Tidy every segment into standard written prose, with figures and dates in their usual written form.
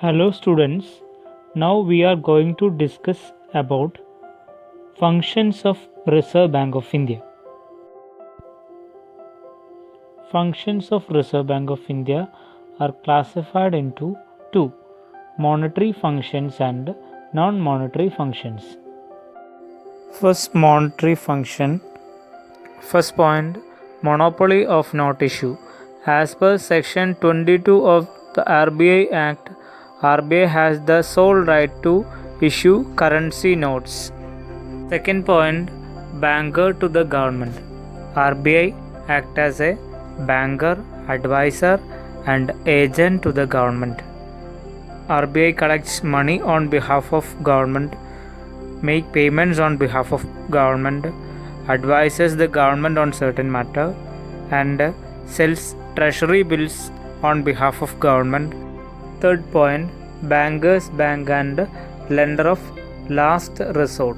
Hello students, now we are going to discuss about functions of Reserve Bank of India. Functions of Reserve Bank of India are classified into two, monetary functions and non-monetary functions. First, monetary function. First point, monopoly of note issue. As per section 22 of the RBI Act, RBI has the sole right to issue currency notes. Second point, banker to the government. RBI act as a banker, advisor and agent to the government. RBI collects money on behalf of government, make payments on behalf of government, advises the government on certain matter and sells treasury bills on behalf of government. Third point, bankers bank and lender of last resort.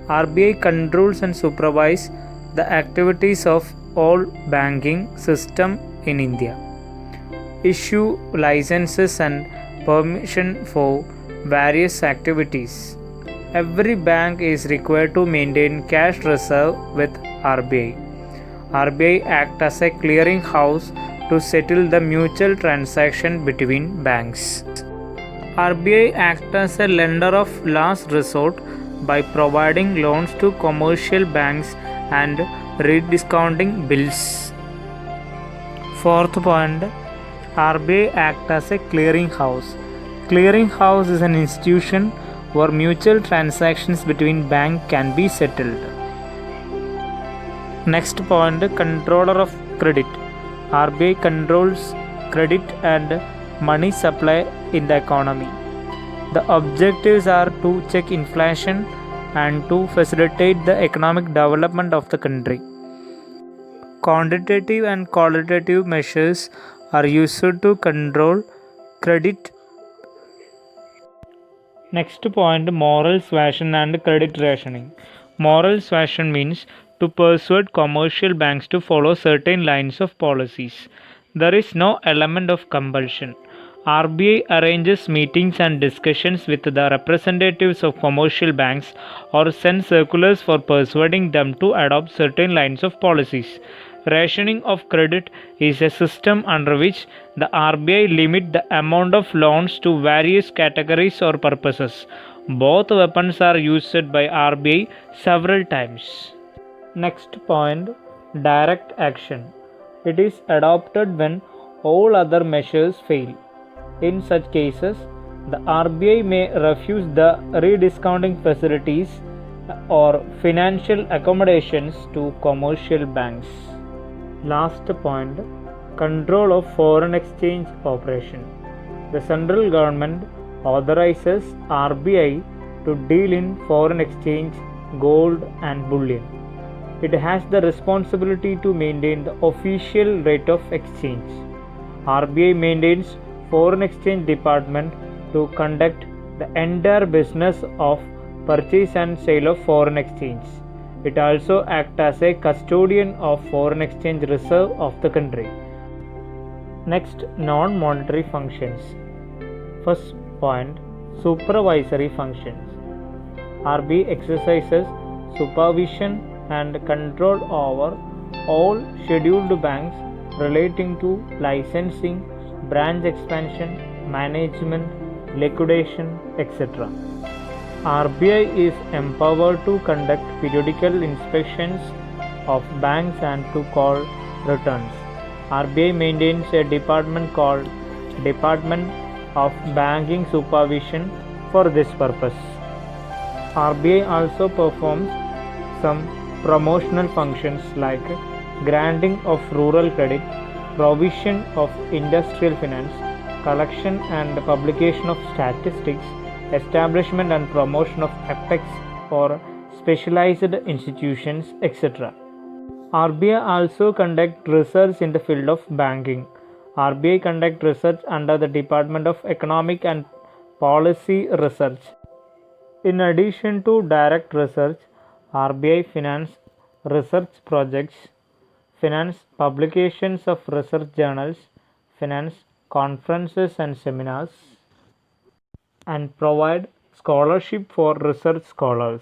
RBI controls and supervises the activities of all banking system in India. Issue licenses and permission for various activities. Every bank is required to maintain cash reserve with RBI. RBI acts as a clearing house to settle the mutual transaction between banks. RBI acts as a lender of last resort by providing loans to commercial banks and rediscounting bills. Fourth point, RBI acts as a clearing house. Clearing house is an institution where mutual transactions between banks can be settled. Next point, controller of credit. RBI controls credit and money supply in the economy. The objectives are to check inflation and to facilitate the economic development of the country. Quantitative and qualitative measures are used to control credit. Next point, moral suasion and credit rationing. Moral suasion means to persuade commercial banks to follow certain lines of policies. There is no element of compulsion. RBI arranges meetings and discussions with the representatives of commercial banks or sends circulars for persuading them to adopt certain lines of policies. Rationing of credit is a system under which the RBI limit the amount of loans to various categories or purposes. Both weapons are used by RBI several times. Next point, direct action. It is adopted when all other measures fail. In such cases, the RBI may refuse the rediscounting facilities or financial accommodations to commercial banks. Last point, control of foreign exchange operation. The central government authorizes RBI to deal in foreign exchange, gold and bullion. It has the responsibility to maintain the official rate of exchange. RBI maintains Foreign Exchange Department to conduct the entire business of purchase and sale of foreign exchange. It also acts as a custodian of foreign exchange reserve of the country. Next, non-monetary functions. First point, supervisory functions. RBI exercises supervision and control over all scheduled banks relating to licensing, branch expansion, management, liquidation, etc. RBI is empowered to conduct periodical inspections of banks and to call returns. RBI maintains a department called Department of Banking Supervision for this purpose. RBI also performs some promotional functions like granting of rural credit, provision of industrial finance, collection and publication of statistics, establishment and promotion of apex or specialized institutions, etc. RBI also conducts research in the field of banking. RBI conducts research under the Department of Economic and Policy Research. In addition to direct research, RBI finances research projects, finance publications of research journals, finance conferences and seminars, and provide scholarship for research scholars.